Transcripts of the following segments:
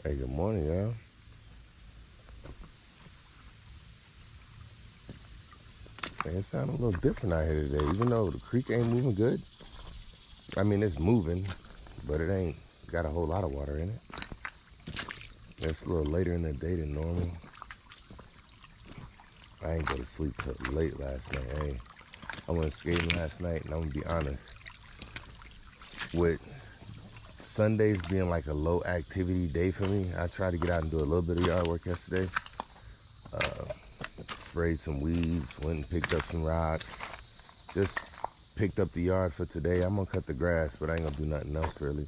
Hey, good morning, y'all. Hey, it sounds a little different out here today, even though the creek ain't moving good. I mean, it's moving, but it ain't got a whole lot of water in it. It's a little later in the day than normal. I ain't go to sleep till late last night. Hey, I went skating last night, and I'm gonna be honest, with Sundays being like a low activity day for me, I tried to get out and do a little bit of yard work yesterday. Sprayed some weeds, went and picked up some rocks. Just picked up the yard for today. I'm gonna cut the grass, but I ain't gonna do nothing else really,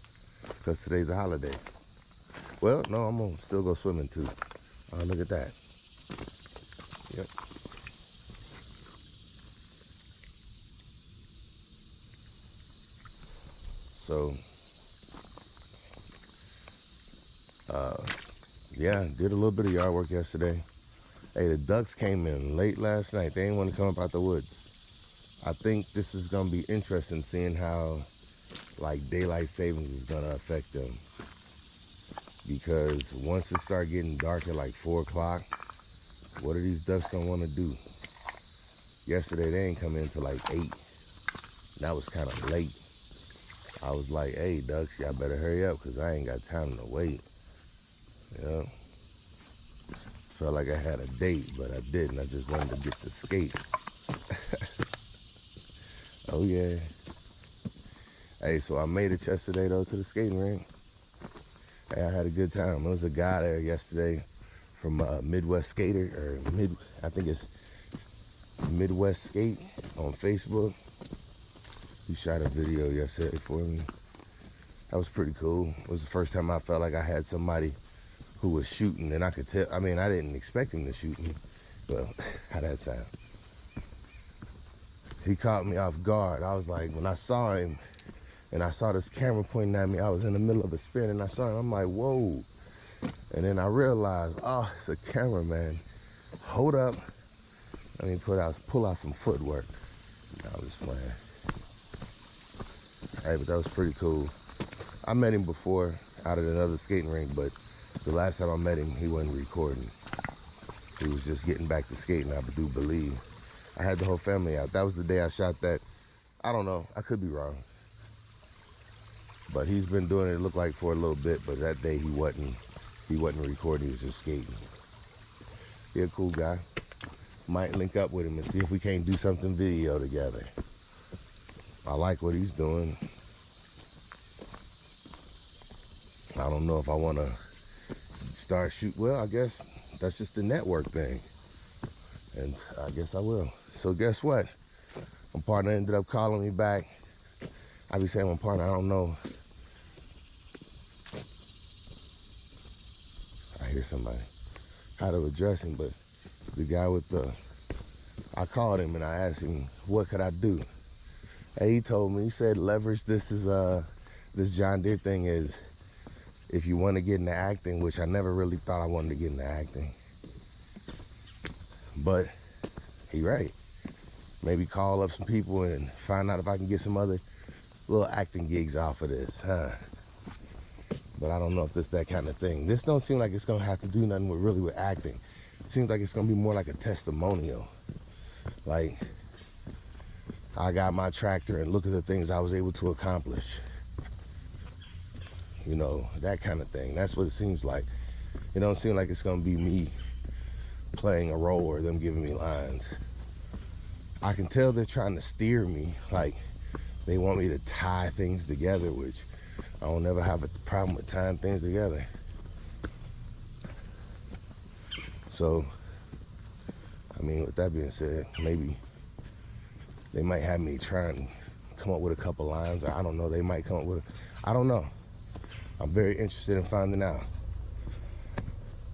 because today's a holiday. Well, no, I'm gonna still go swimming too. Oh, look at that. Yep. So, yeah, did a little bit of yard work yesterday. Hey, the ducks came in late last night. They didn't want to come up out the woods. I think this is gonna be interesting, seeing how like daylight savings is gonna affect them. Because once it start getting dark at like 4 o'clock, what are these ducks gonna want to do? Yesterday they ain't come in till like 8. That was kind of late. I was like, hey ducks, y'all better hurry up, because I ain't got time to wait. Yeah. Felt like I had a date, but I didn't. I just wanted to get to skate. Oh yeah. Hey, so I made it yesterday though to the skating rink. Hey, I had a good time. There was a guy there yesterday from Midwest Skater, or I think it's Midwest Skate on Facebook. He shot a video yesterday for me. That was pretty cool. It was the first time I felt like I had somebody who was shooting, and I could tell. I mean, I didn't expect him to shoot me. Well, how that sound? He caught me off guard. I was like, when I saw him, and I saw this camera pointing at me, I was in the middle of a spin, and I saw him. I'm like, whoa. And then I realized, oh, it's a cameraman. Hold up. Let me pull out some footwork. I was just playing. Hey, but that was pretty cool. I met him before out at another skating rink, but the last time I met him, he wasn't recording. He was just getting back to skating, I do believe. I had the whole family out. That was the day I shot that. I don't know. I could be wrong. But he's been doing it look like for a little bit, but that day he wasn't recording, he was just skating. He a cool guy. Might link up with him and see if we can't do something video together. I like what he's doing. I don't know if I want to start shoot. Well, I guess that's just the network thing, and I guess I will. So guess what? My partner ended up calling me back. I be saying my partner, I don't know. I hear somebody. How to address him, but the guy with I called him and I asked him, what could I do? And he told me, he said, leverage this John Deere thing is, if you want to get into acting, which I never really thought I wanted to get into acting. But he right. Maybe call up some people and find out if I can get some other little acting gigs off of this, huh? But I don't know if this that kind of thing. This don't seem like it's gonna have to do nothing with acting. It seems like it's gonna be more like a testimonial. Like, I got my tractor and look at the things I was able to accomplish. You know, that kind of thing. That's what it seems like. It don't seem like it's gonna be me playing a role or them giving me lines. I can tell they're trying to steer me, like they want me to tie things together, which I don't ever have a problem with tying things together. So, I mean, with that being said, maybe they might have me try and come up with a couple lines, or I don't know, they might come up with, I don't know. I'm very interested in finding out.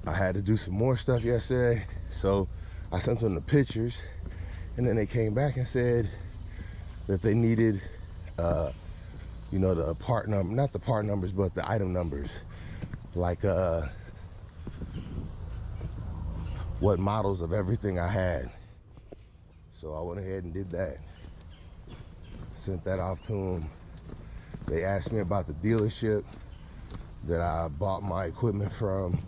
I had to do some more stuff yesterday, so I sent them the pictures, and then they came back and said that they needed, you know, the part number, not the part numbers, but the item numbers, like what models of everything I had. So I went ahead and did that. Sent that off to them. They asked me about the dealership. that I bought my equipment from,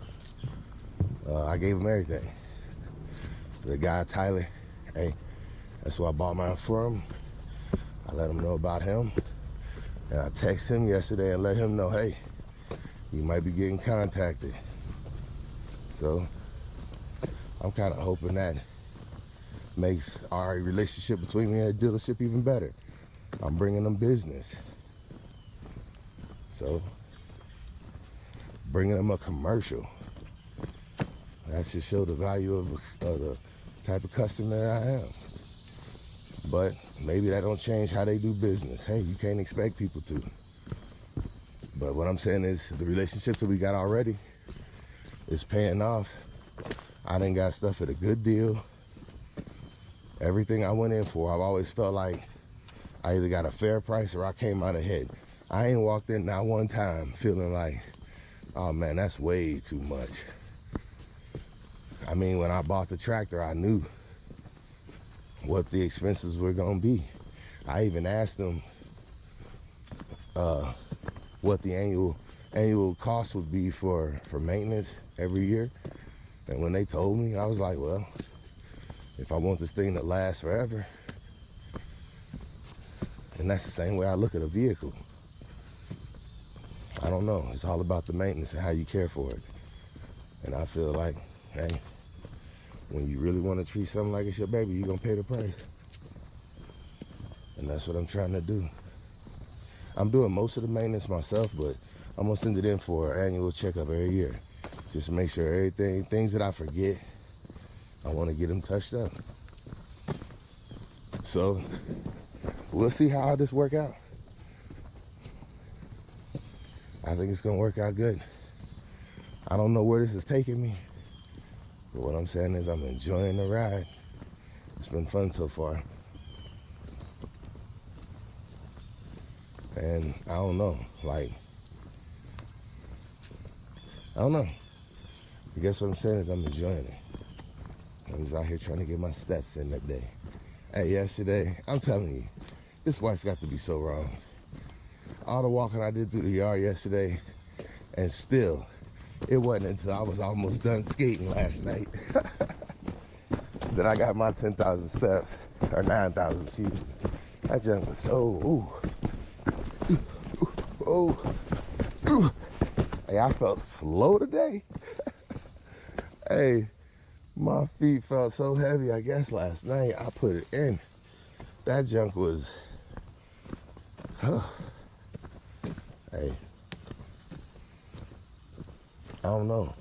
I gave him everything. The guy, Tyler, hey, that's who I bought mine from. I let him know about him. And I texted him yesterday and let him know, hey, you might be getting contacted. So I'm kind of hoping that makes our relationship between me and the dealership even better. I'm bringing them business. So bringing them a commercial. That should show the value of the type of customer that I am. But maybe that don't change how they do business. Hey, you can't expect people to. But what I'm saying is the relationship that we got already is paying off. I done got stuff at a good deal. Everything I went in for, I've always felt like I either got a fair price or I came out ahead. I ain't walked in not one time feeling like, oh man, that's way too much. I mean, when I bought the tractor, I knew what the expenses were gonna be. I even asked them what the annual cost would be for maintenance every year. And when they told me, I was like, well, if I want this thing to last forever, and that's the same way I look at a vehicle. I don't know. It's all about the maintenance and how you care for it. And I feel like, hey, when you really want to treat something like it's your baby, you're going to pay the price. And that's what I'm trying to do. I'm doing most of the maintenance myself, but I'm going to send it in for an annual checkup every year. Just to make sure things that I forget, I want to get them touched up. So we'll see how this work out. I think it's going to work out good. I don't know where this is taking me. But what I'm saying is I'm enjoying the ride. It's been fun so far. And I don't know, like, I don't know. I guess what I'm saying is I'm enjoying it. I'm just out here trying to get my steps in that day. Hey, yesterday, I'm telling you, this wife's got to be so wrong. All the walking I did through the yard yesterday, and still, it wasn't until I was almost done skating last night that I got my 10,000 steps, or 9,000, excuse me. That junk was so, Hey, I felt slow today. Hey, my feet felt so heavy, I guess last night I put it in. That junk was, hey, I don't know,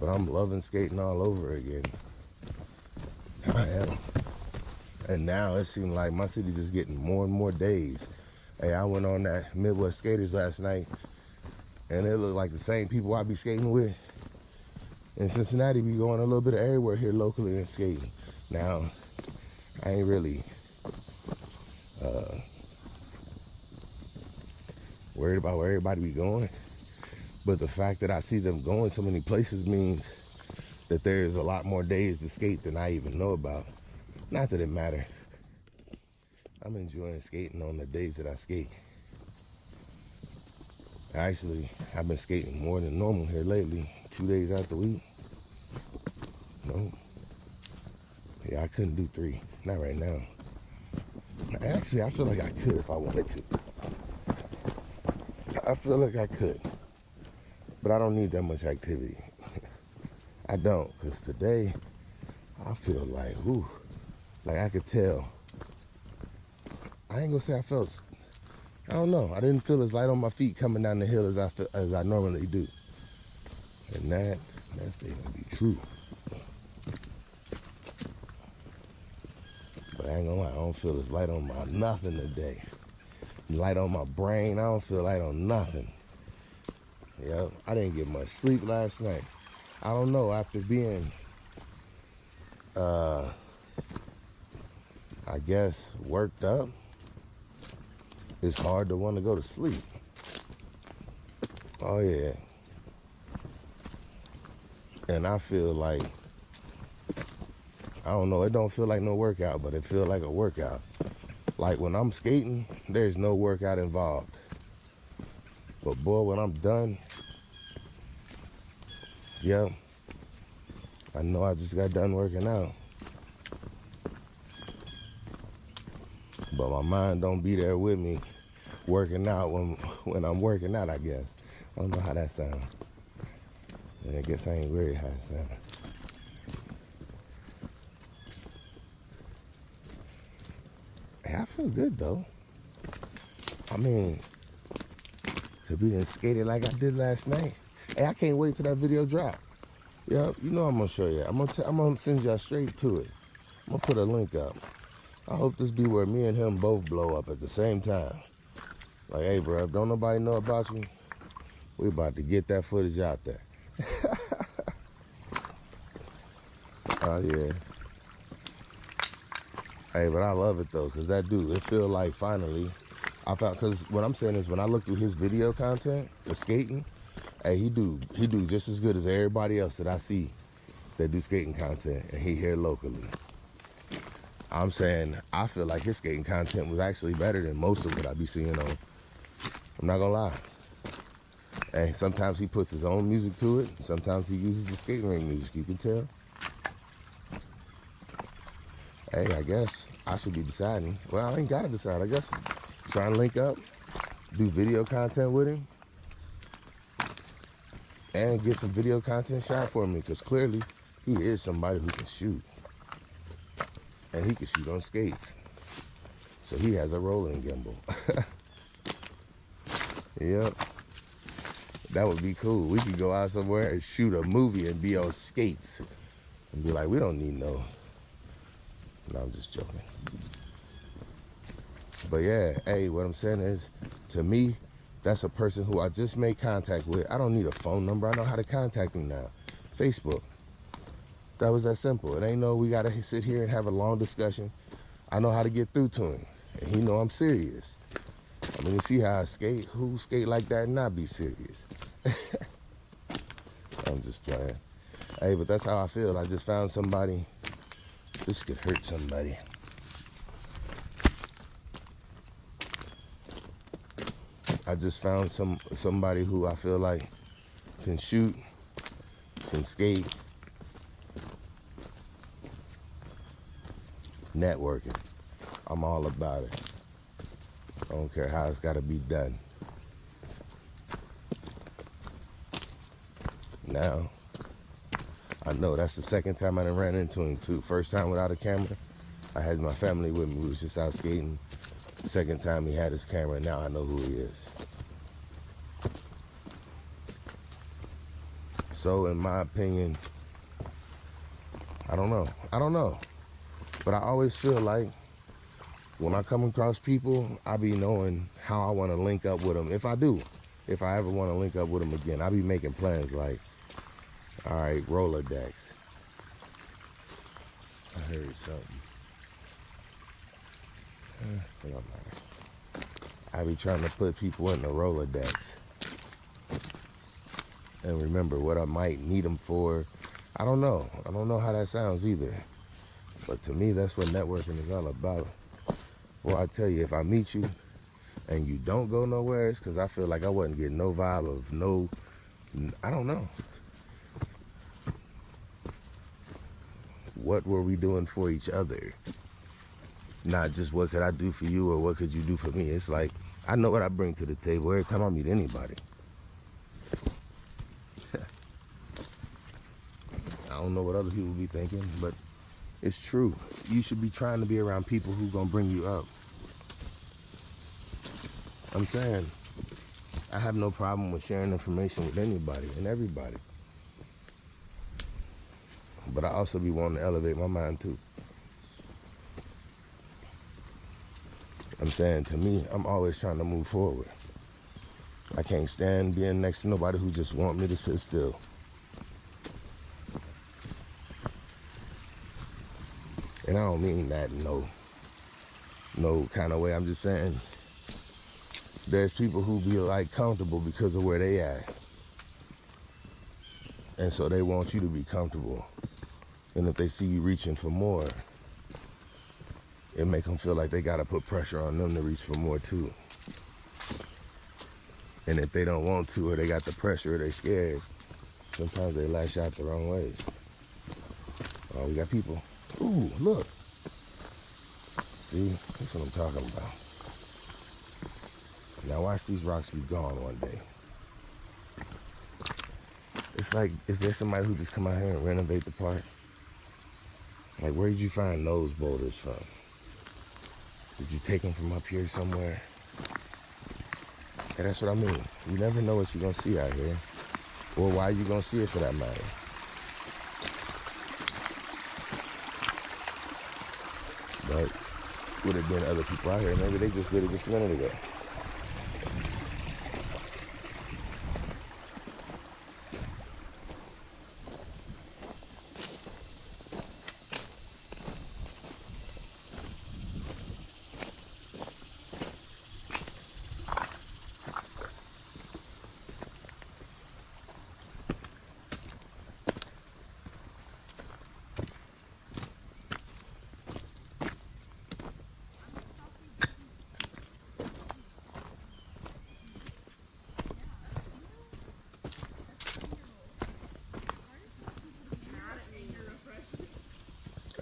but I'm loving skating all over again. I am. And now it seems like my city's just getting more and more days. Hey, I went on that Midwest Skaters last night, and it looked like the same people I be skating with in Cincinnati be going a little bit of everywhere here locally and skating. Now, I ain't really worried about where everybody be going, but the fact that I see them going so many places means that there's a lot more days to skate than I even know about. Not that it matter. I'm enjoying skating on the days that I skate. Actually, I've been skating more than normal here lately, 2 days out the week. No. Yeah, I couldn't do 3, not right now. Actually, I feel like I could if I wanted to. I feel like I could, but I don't need that much activity. I don't, because today, I feel like, like I could tell. I ain't gonna say I felt, I don't know. I didn't feel as light on my feet coming down the hill as I normally do. And that's ain't gonna be true. But I ain't gonna lie, I don't feel as light on my nothing today. Light on my brain, I don't feel light on nothing. Yeah, I didn't get much sleep last night. I don't know, after being, I guess, worked up, it's hard to want to go to sleep. Oh yeah. And I feel like, I don't know, it don't feel like no workout, but it feels like a workout. Like when I'm skating, there's no workout involved. But boy, when I'm done, yeah, I know I just got done working out. But my mind don't be there with me working out when I'm working out, I guess. I don't know how that sounds. And I guess I ain't really how it sounds. Hey, I feel good though. I mean, to be done skated like I did last night. Hey, I can't wait till that video drop. Yeah, you know I'm gonna show you. I'm gonna send y'all straight to it. I'm gonna put a link up. I hope this be where me and him both blow up at the same time. Like, hey, bro, don't nobody know about you? We about to get that footage out there. Oh, yeah. Hey, but I love it, though, because that dude, it feel like finally, I found, because what I'm saying is when I look through his video content, the skating, hey, he do just as good as everybody else that I see that do skating content, and he here locally. I'm saying, I feel like his skating content was actually better than most of what I be seeing on. I'm not gonna lie. And sometimes he puts his own music to it. Sometimes he uses the skating ring music, you can tell. Hey, I guess I should be deciding. Well, I ain't gotta decide, I guess. Try and link up, do video content with him, and get some video content shot for me, because clearly he is somebody who can shoot. And he can shoot on skates. So he has a rolling gimbal. Yep. That would be cool. We could go out somewhere and shoot a movie and be on skates. And be like, we don't need no. No, I'm just joking. But yeah, hey, what I'm saying is, to me, that's a person who I just made contact with. I don't need a phone number. I know how to contact him now. Facebook. That was that simple. It ain't no we gotta sit here and have a long discussion. I know how to get through to him, and he know I'm serious. I mean, you see how I skate? Who skate like that and not be serious? I'm just playing. Hey, but that's how I feel. I just found somebody. This could hurt somebody. I just found somebody who I feel like can shoot, can skate. Networking. I'm all about it. I don't care how it's got to be done. Now, I know that's the second time I done ran into him too. First time without a camera, I had my family with me. We was just out skating. Second time he had his camera, and now I know who he is. So in my opinion, I don't know. But I always feel like when I come across people, I be knowing how I want to link up with them. If I ever want to link up with them again, I be making plans like, all right, Rolodex. I heard something. I be trying to put people in the Rolodex and remember what I might need them for. I don't know how that sounds either. But to me, that's what networking is all about. Well, I tell you, if I meet you and you don't go nowhere, it's because I feel like I wasn't getting no vibe of no, I don't know. What were we doing for each other? Not just what could I do for you or what could you do for me. It's like, I know what I bring to the table every time I meet anybody. I don't know what other people be thinking, but it's true. You should be trying to be around people who gonna bring you up. I'm saying, I have no problem with sharing information with anybody and everybody. But I also be wanting to elevate my mind too. I'm saying, to me, I'm always trying to move forward. I can't stand being next to nobody who just want me to sit still. And I don't mean that in no kind of way. I'm just saying there's people who be like comfortable because of where they at. And so they want you to be comfortable. And if they see you reaching for more, it make them feel like they got to put pressure on them to reach for more too. And if they don't want to, or they got the pressure, or they scared, sometimes they lash out the wrong ways. Oh, we got people. Ooh, look. See, that's what I'm talking about. Now watch these rocks be gone one day. It's like, is there somebody who just come out here and renovate the park? Like, where did you find those boulders from? Did you take them from up here somewhere? And that's what I mean. You never know what you're going to see out here, or why you're going to see it for that matter. But would have been other people out here. Maybe they just did it just a minute ago.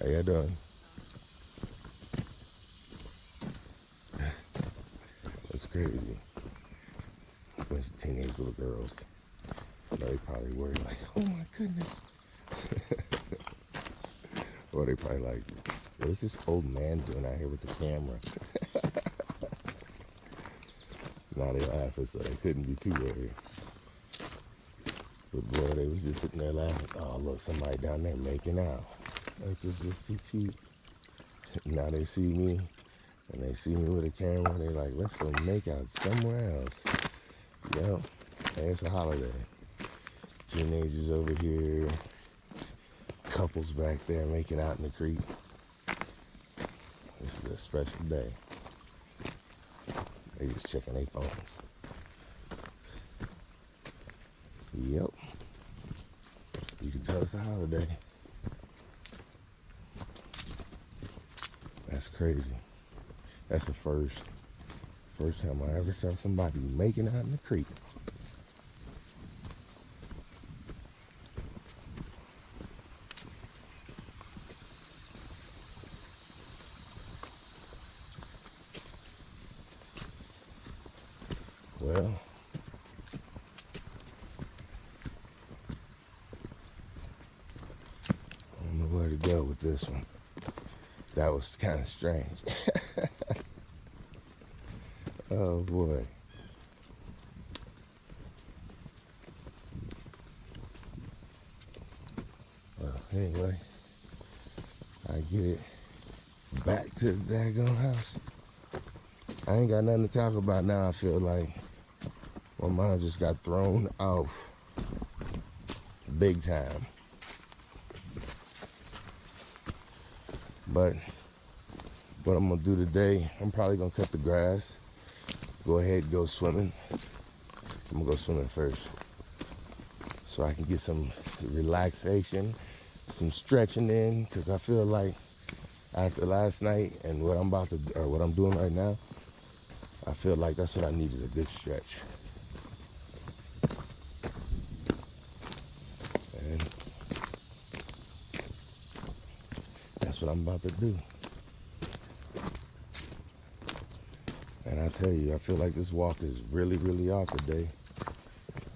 How y'all doing? That's crazy. A bunch of teenage little girls. They probably worried like, oh my goodness. Or they probably like, what is this old man doing out here with the camera? Now they laughing, so they couldn't be too worried. But boy, they was just sitting there laughing. Oh, look, somebody down there making out. Like, this is too cute. Now they see me, and they see me with a camera. They're like, let's go make out somewhere else. Yep, hey, it's a holiday. Teenagers over here, couples back there making out in the creek. This is a special day. They just checking their phones. Yep. You can tell it's a holiday. That's crazy. That's the first time I ever saw somebody making out in the creek. Well, I don't know where to go with this one. That was kind of strange. Oh boy. Well, anyway, I get it back to the daggone house. I ain't got nothing to talk about now. I feel like my mind just got thrown off big time. But what I'm gonna do today, I'm probably gonna cut the grass, go ahead and go swimming. I'm gonna go swimming first so I can get some relaxation, some stretching in, because I feel like after last night and what I'm doing right now, I feel like that's what I need, is a good stretch. And that's what I'm about to do. And I tell you, I feel like this walk is really, really off today.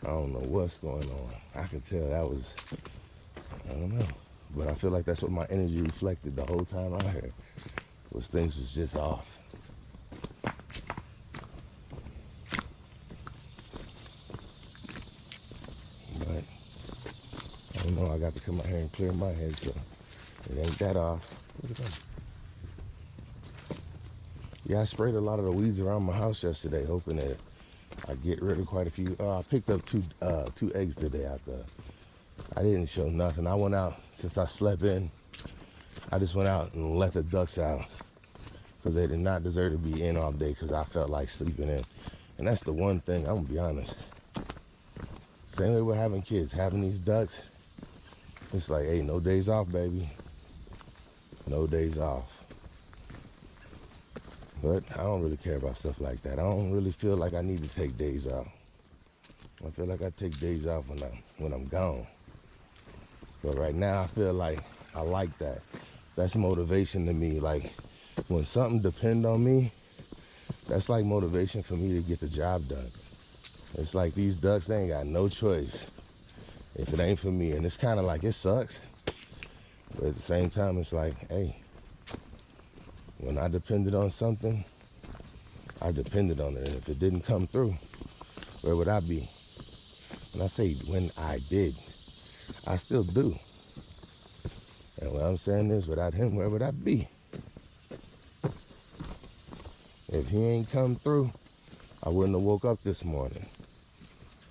I don't know what's going on. I can tell that was, I don't know. But I feel like that's what my energy reflected the whole time out here, was things was just off. But I don't know, I got to come out here and clear my head, so it ain't that off. Look at that. Yeah, I sprayed a lot of the weeds around my house yesterday, hoping that I get rid of quite a few. I picked up two eggs today out there. I didn't show nothing. I went out, since I slept in, I just went out and let the ducks out, because they did not deserve to be in all day, because I felt like sleeping in. And that's the one thing, I'm gonna be honest. Same way we're having kids, having these ducks, it's like, hey, no days off, baby. No days off. But I don't really care about stuff like that. I don't really feel like I need to take days off. I feel like I take days off when I'm gone. But right now I feel like I like that. That's motivation to me. Like when something depends on me, that's like motivation for me to get the job done. It's like these ducks, they ain't got no choice if it ain't for me. And it's kind of like, it sucks. But at the same time, it's like, hey, when I depended on something, I depended on it. And if it didn't come through, where would I be? And I say when I did, I still do. And what I'm saying is, without him, where would I be? If he ain't come through, I wouldn't have woke up this morning.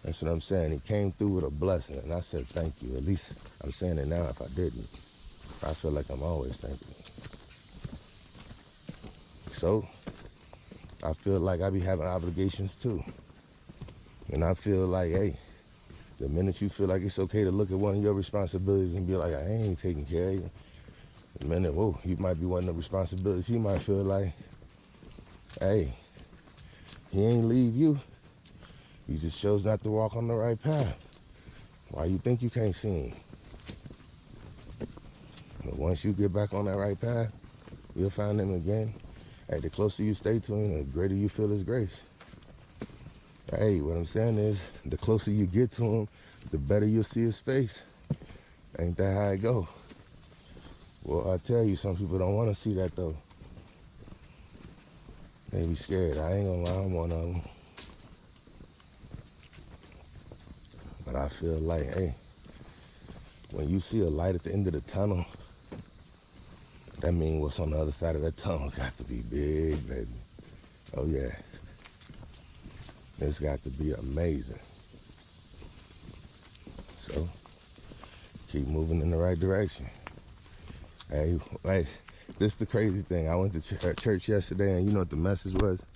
That's what I'm saying. He came through with a blessing, and I said thank you. At least I'm saying it now. If I didn't, I feel like I'm always thankful. So I feel like I be having obligations too. And I feel like, hey, the minute you feel like it's okay to look at one of your responsibilities and be like, I ain't taking care of you, the minute, whoa, you might be one of the responsibilities. You might feel like, hey, he ain't leave you. You just chose not to walk on the right path. Why you think you can't see him? But once you get back on that right path, you'll find him again. Hey, the closer you stay to him, the greater you feel his grace. Hey, what I'm saying is, the closer you get to him, the better you'll see his face. Ain't that how it go? Well, I tell you, some people don't want to see that though. They be scared. I ain't gonna lie, I'm one of them. But I feel like, hey, when you see a light at the end of the tunnel, that means what's on the other side of that tunnel got to be big, baby. Oh yeah. It's got to be amazing. So, keep moving in the right direction. Hey, this is the crazy thing. I went to church yesterday, and you know what the message was?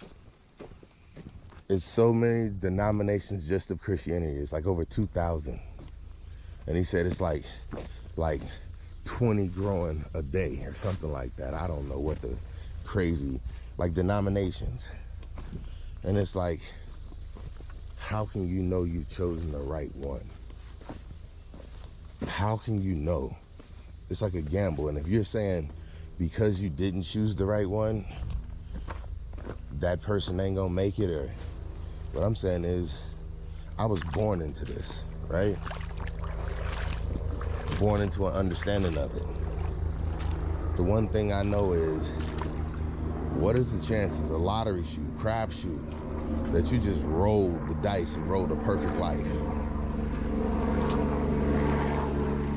It's so many denominations just of Christianity. It's like over 2,000. And he said it's like 20 growing a day or something like that. I don't know what the crazy, like denominations. And it's like, how can you know you've chosen the right one? How can you know? It's like a gamble. And if you're saying because you didn't choose the right one, that person ain't gonna make it, or what I'm saying is, I was born into this, right? Born into an understanding of it. The one thing I know is, what is the chances, a lottery shoot, crapshoot, that you just rolled the dice and rolled a perfect life?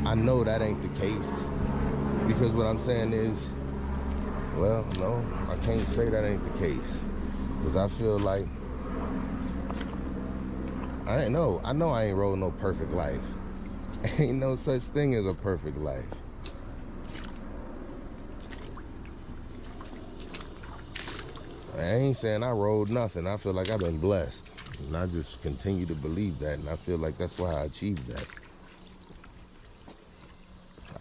I know that ain't the case, because what I'm saying is, well, no, I can't say that ain't the case, because I feel like, I know I ain't rolled no perfect life. Ain't no such thing as a perfect life. I ain't saying I rolled nothing. I feel like I've been blessed. And I just continue to believe that. And I feel like that's why I achieved that.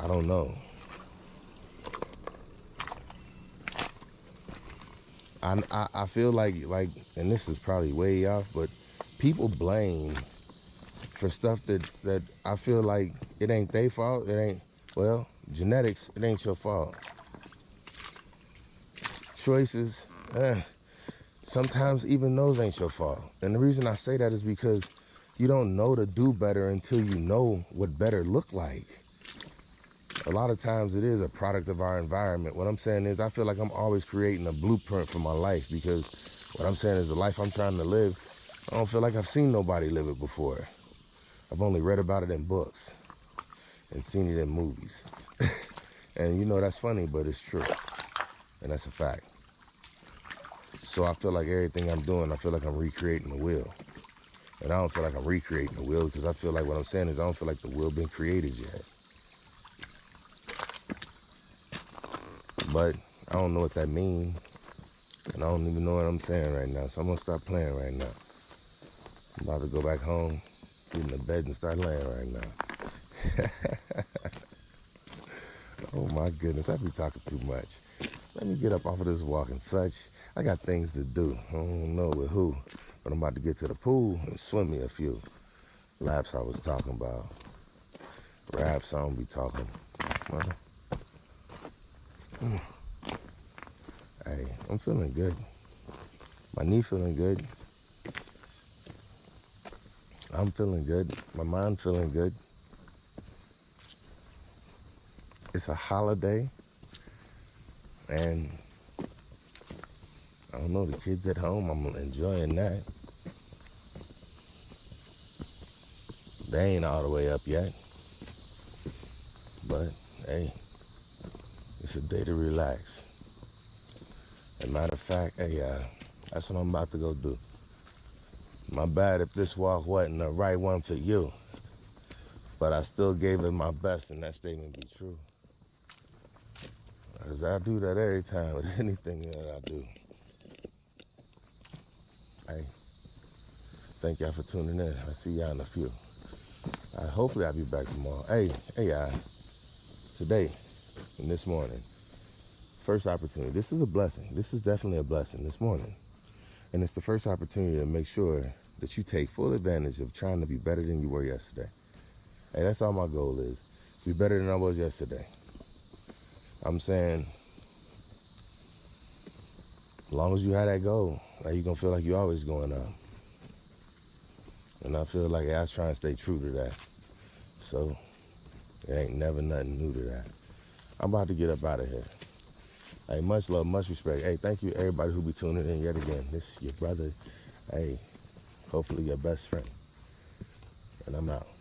I don't know. I feel like, and this is probably way off, but people blame for stuff that I feel like it ain't their fault. It ain't, well, genetics, it ain't your fault. Choices, sometimes even those ain't your fault. And the reason I say that is because you don't know to do better until you know what better look like. A lot of times it is a product of our environment. What I'm saying is, I feel like I'm always creating a blueprint for my life, because what I'm saying is the life I'm trying to live, I don't feel like I've seen nobody live it before. I've only read about it in books and seen it in movies. And you know, that's funny, but it's true. And that's a fact. So I feel like everything I'm doing, I feel like I'm recreating the wheel. And I don't feel like I'm recreating the wheel, because I feel like what I'm saying is, I don't feel like the wheel been created yet. But I don't know what that means. And I don't even know what I'm saying right now. So I'm going to stop playing right now. I'm about to go back home, get in the bed, and start laying right now. Oh my goodness, I be talking too much. Let me get up off of this walk and such. I got things to do. I don't know with who, but I'm about to get to the pool and swim me a few. laps I was talking about. Raps, I don't be talking. Well, hey, I'm feeling good. My knee feeling good. I'm feeling good. My mind feeling good. It's a holiday. And I don't know, the kids at home, I'm enjoying that. They ain't all the way up yet. But, hey, it's a day to relax. As a matter of fact, hey, that's what I'm about to go do. My bad if this walk wasn't the right one for you. But I still gave it my best and that statement be true. Because I do that every time with anything that I do. Hey, thank y'all for tuning in. I'll see y'all in a few. Hopefully I'll be back tomorrow. Hey, today and this morning, first opportunity. This is a blessing. This is definitely a blessing this morning. And it's the first opportunity to make sure that you take full advantage of trying to be better than you were yesterday. Hey, that's all my goal is. Be better than I was yesterday. I'm saying, as long as you have that goal, like, you're going to feel like you're always going up. And I feel like I was trying to stay true to that. So, there ain't never nothing new to that. I'm about to get up out of here. Hey, much love, much respect. Hey, thank you everybody who be tuning in yet again. This is your brother. Hey, hopefully your best friend. And I'm out.